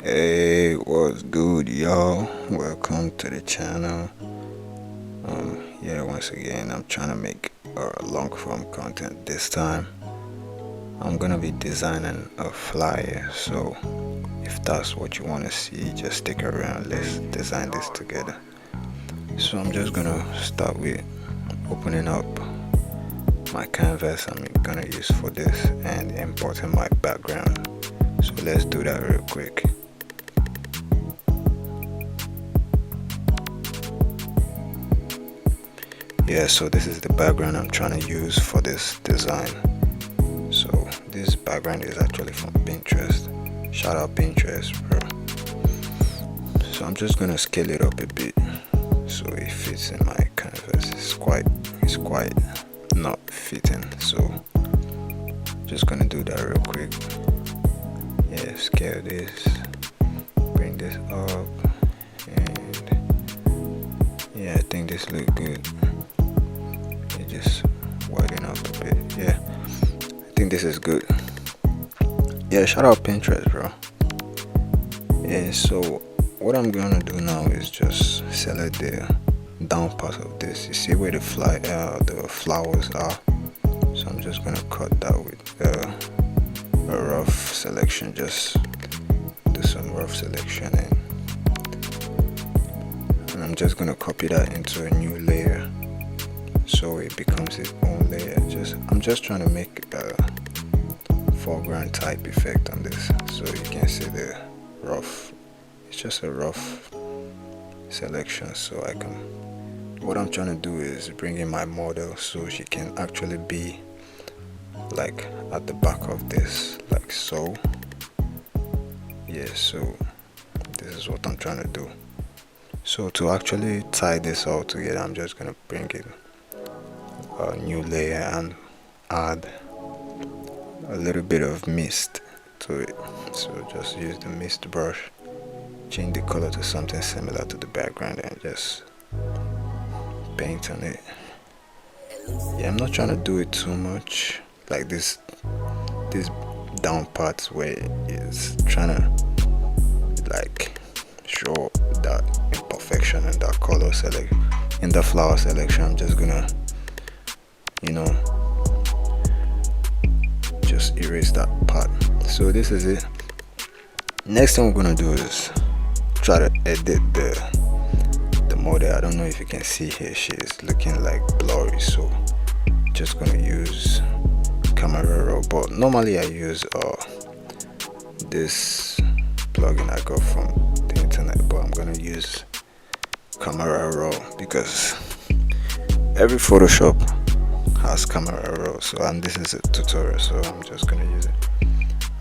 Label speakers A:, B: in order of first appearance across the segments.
A: Hey, what's good, y'all? Welcome to the channel. Yeah, once again, I'm trying to make long form content this time. I'm gonna be designing a flyer, so if that's what you want to see, just stick around. Let's design this together. So I'm just gonna start with opening up my canvas I'm gonna use for this and importing my background. So let's do that real quick. Yeah, so this is the background I'm trying to use for this design. So this background is actually from Pinterest. Shout out Pinterest, bro. So I'm just gonna scale it up a bit so it fits in my canvas. It's quite not fitting, so just gonna do that real quick. Yeah, scale this, bring this up, and yeah, I think this looks good. Just widen up a bit. Yeah, I think this is good. Yeah, shout out Pinterest, bro. Yeah, so what I'm gonna do now is just select the down part of this. You see where the flowers are, so I'm just gonna cut that with a rough selection. Just do some rough selection, and I'm just gonna copy that into a new layer so it becomes its own layer. I'm just trying to make a foreground type effect on this, so you can see the rough. It's just a rough selection, so what I'm trying to do is bring in my model so she can actually be like at the back of this, like so. Yeah, so this is what I'm trying to do. So to actually tie this all together, I'm just gonna bring in a new layer and add a little bit of mist to it. So just use the mist brush, change the color to something similar to the background, and just paint on it. Yeah, I'm not trying to do it too much, like this down parts where it's trying to like show that imperfection and that color select in the flower selection. I'm just gonna just erase that part. So this is it. Next thing we're gonna do is try to edit the model. I don't know if you can see here, she is looking like blurry, so just gonna use camera raw, but normally I use this plugin I got from the internet, but I'm gonna use camera raw because every Photoshop has camera raw, so and this is a tutorial, so I'm just gonna use it.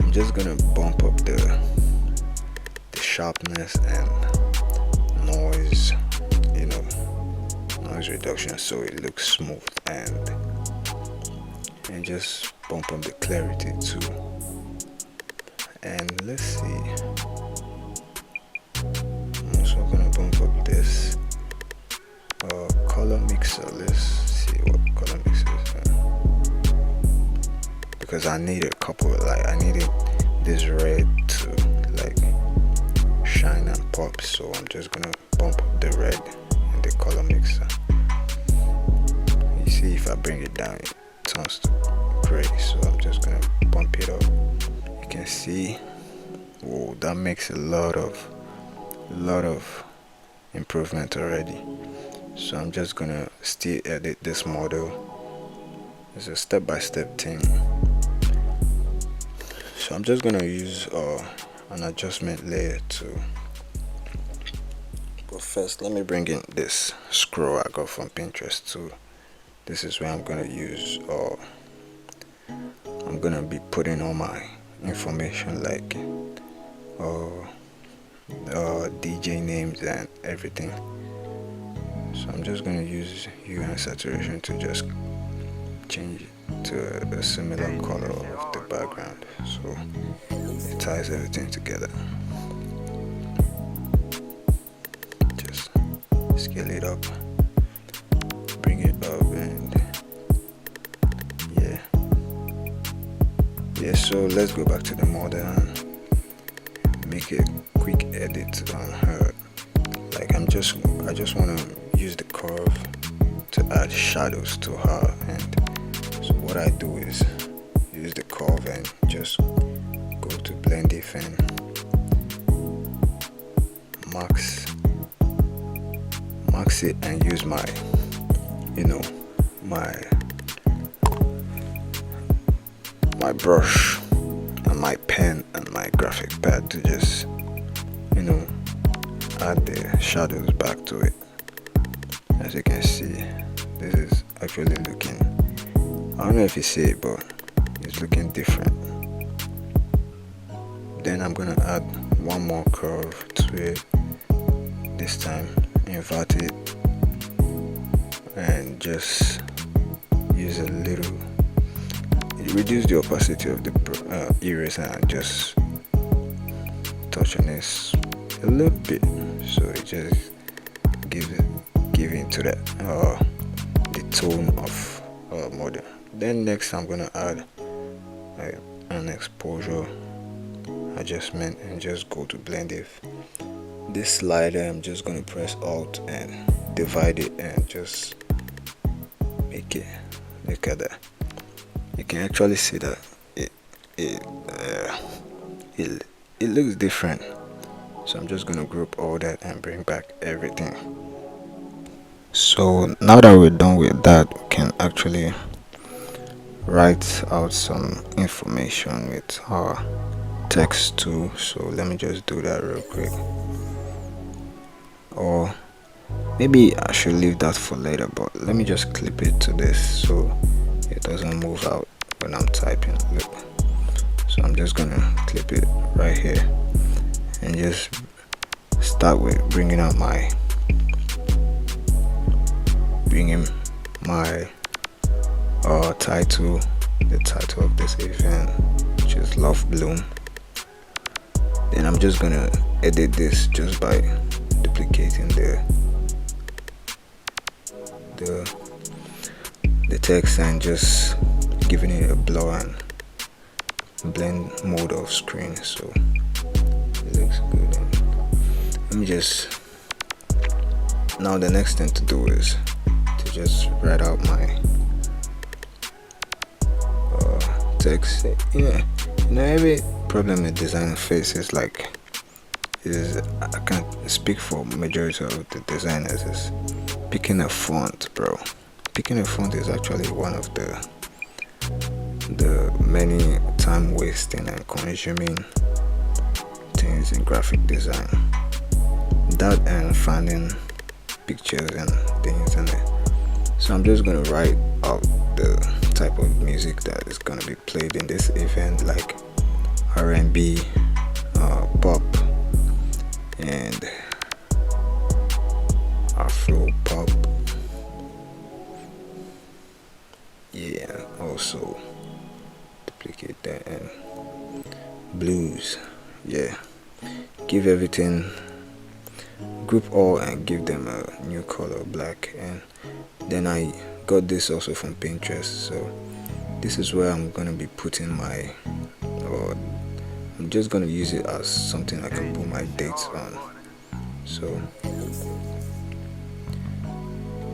A: I'm just gonna bump up the sharpness and noise, noise reduction, so it looks smooth, and just bump up the clarity too. And let's see, I'm also gonna bump up this color mixer. Let's see what color mixer is, because I need a couple, like I needed this red to like shine and pop, so I'm just gonna bump up the red in the color mixer. You see, if I bring it down, it turns to gray, so I'm just gonna bump it up. You can see, whoa, that makes a lot of improvement already. So I'm just gonna still edit this model. It's a step-by-step thing. So I'm just gonna use an adjustment layer too. But first, let me bring in this scroll I got from Pinterest too. This is where I'm gonna use I'm gonna be putting all my information, like DJ names and everything. So I'm just gonna use hue and saturation to just change it to a similar color of the background, so it ties everything together. Just scale it up, bring it up, and yeah, so let's go back to the model and make a quick edit on her. Like I just want to use the curve to add shadows to her, and so what I do is use the curve and just go to blend if and max it, and use my my brush and my pen and my graphic pad to just add the shadows back to it. As you can see, this is actually looking, I don't know if you see it, but it's looking different. Then I'm gonna add one more curve to it, this time invert it and just use a little, reduce the opacity of the eraser and just touch on this a little bit, so it just give into that the tone of model. Then next I'm gonna add an exposure adjustment and just go to blend it. This slider, I'm just gonna press Alt and divide it and just make it. Look at that. You can actually see that it looks different. So I'm just gonna group all that and bring back everything. So now that we're done with that, we can actually write out some information with our text tool. So let me just do that real quick, or maybe I should leave that for later, but let me just clip it to this so it doesn't move out when I'm typing. Look, so I'm just gonna clip it right here and just start with bringing my title, the title of this event, which is Love Bloom. Then I'm just gonna edit this just by duplicating the text and just giving it a blur and blend mode of screen, so it looks good. And let me just, now the next thing to do is to just write out my text. Yeah, every problem with design faces like I can't speak for majority of the designers, is picking a font, bro. Picking a font is actually one of the many time wasting and consuming things in graphic design. That and finding pictures and the internet. So I'm just gonna write out the type of music that is gonna be played in this event, like R&B, pop, and Afro pop. Yeah, also duplicate that, and blues. Yeah, give everything, group all and give them a new color, black. And then I got this also from Pinterest, so this is where I'm gonna be putting my, or I'm just gonna use it as something I can put my dates on. So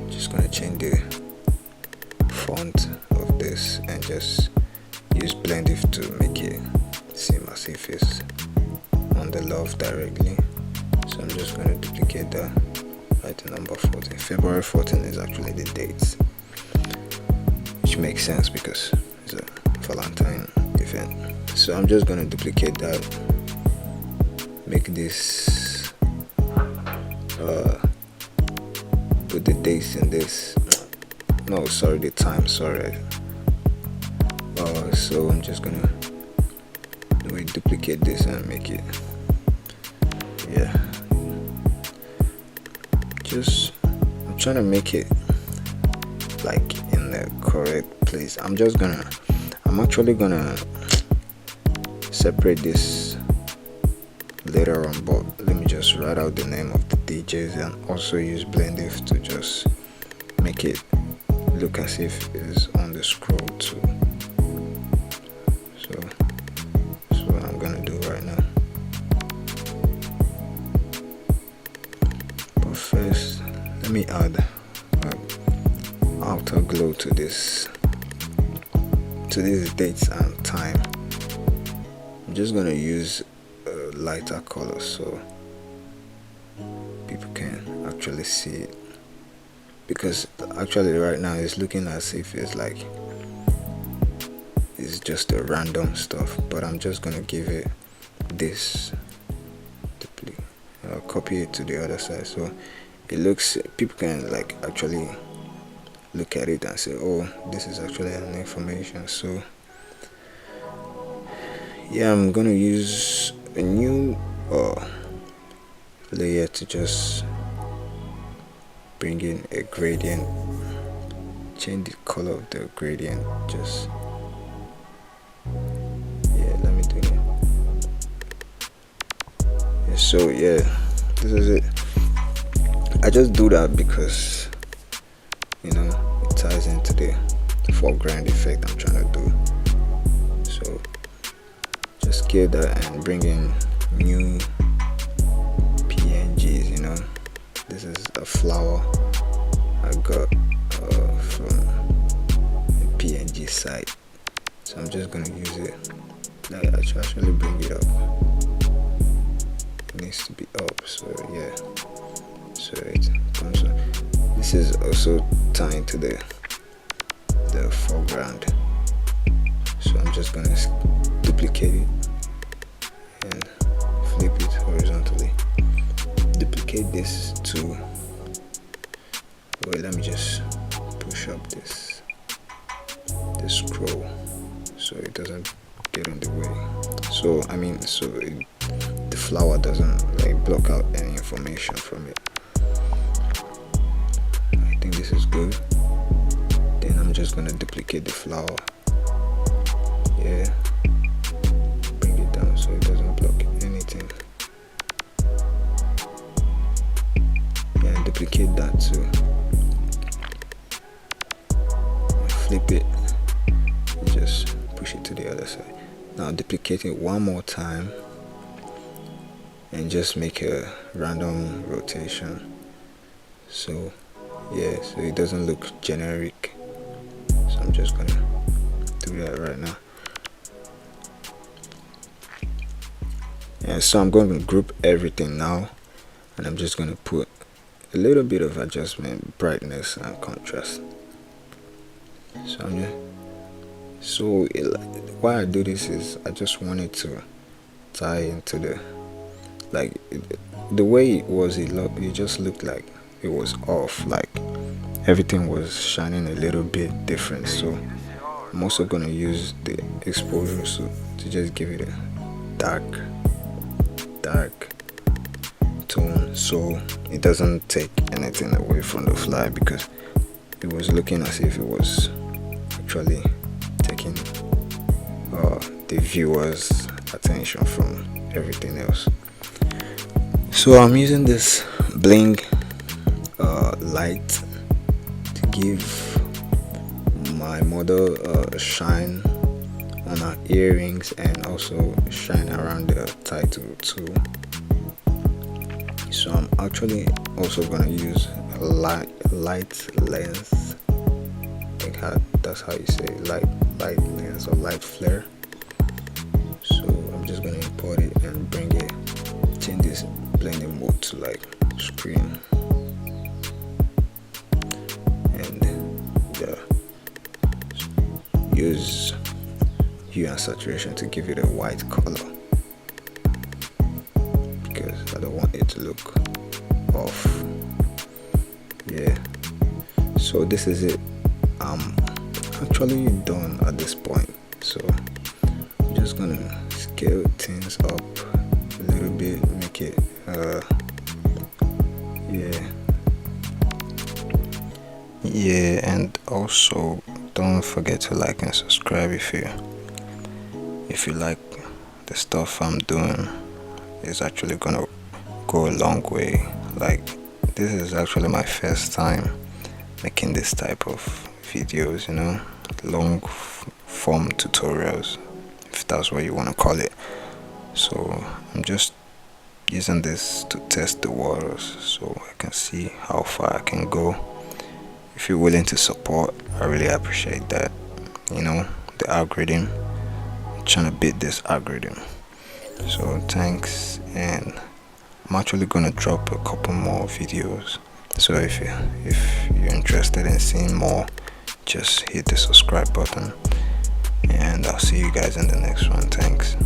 A: just gonna change the font of this and just use blend if to make it seem as if it's on the love directly. So I'm just going to duplicate that, write the number 14. February 14 is actually the dates, which makes sense because it's a Valentine event. So I'm just going to duplicate that, make this put the dates in this, no, sorry, the time, sorry. So I'm just gonna duplicate this and make it, yeah, just I'm trying to make it like in the correct place. I'm actually gonna separate this later on, but let me just write out the name of the DJs and also use blend if to just make it look as if it's on the scroll too. So that's what I'm gonna do right now. me add outer glow to these dates and time. I'm just gonna use a lighter color so people can actually see it, because actually right now it's looking as if it's like it's just a random stuff, but I'm just gonna give it this, copy it to the other side so it looks, people can like actually look at it and say, oh, this is actually an information. So yeah, I'm gonna use a new layer to just bring in a gradient, change the color of the gradient. Just let me do it. So yeah, this is it. I just do that because it ties into the foreground effect I'm trying to do. So just kill that and bring in new PNGs. This is a flower I got from the PNG site, so I'm just gonna use it. Like, I should actually bring it up. It needs to be up, so yeah. So it comes up. This is also tying to the foreground, so I'm just gonna duplicate it and flip it horizontally. Duplicate this to, wait, let me just push up this scroll so it doesn't get in the way. So the flower doesn't like block out any information from it. I think this is good. Then I'm just gonna duplicate the flower. Yeah, bring it down so it doesn't block anything. Yeah, and duplicate that too. Flip it and just push it to the other side. Now duplicate it one more time and just make a random rotation. So yeah, so it doesn't look generic. So I'm just gonna do that right now. And so I'm going to group everything now, and I'm just going to put a little bit of adjustment, brightness and contrast. So why I do this is I just wanted to tie into the way it was. It just looked like it was off, like everything was shining a little bit different. So I'm also gonna use the exposure to just give it a dark tone, so it doesn't take anything away from the fly, because it was looking as if it was actually taking the viewer's attention from everything else. So I'm using this bling light to give my model a shine on her earrings and also shine around the title too. So I'm actually also gonna use a light lens. I think that's how you say light lens or light flare. So I'm just gonna import it and bring it, change this blending mode to like screen, and use hue and saturation to give it a white color, because I don't want it to look off. Yeah, so this is it. I'm actually done at this point, so I'm just gonna scale things up a little bit, make it yeah, and also don't forget to like and subscribe if you like the stuff I'm doing. It's actually gonna go a long way. Like, this is actually my first time making this type of videos, long form tutorials, if that's what you want to call it. So I'm just using this to test the waters so I can see how far I can go. If you're willing to support, I really appreciate that. You know, the algorithm, I'm trying to beat this algorithm. So thanks, and I'm actually gonna drop a couple more videos. So if you're interested in seeing more, just hit the subscribe button, and I'll see you guys in the next one. Thanks.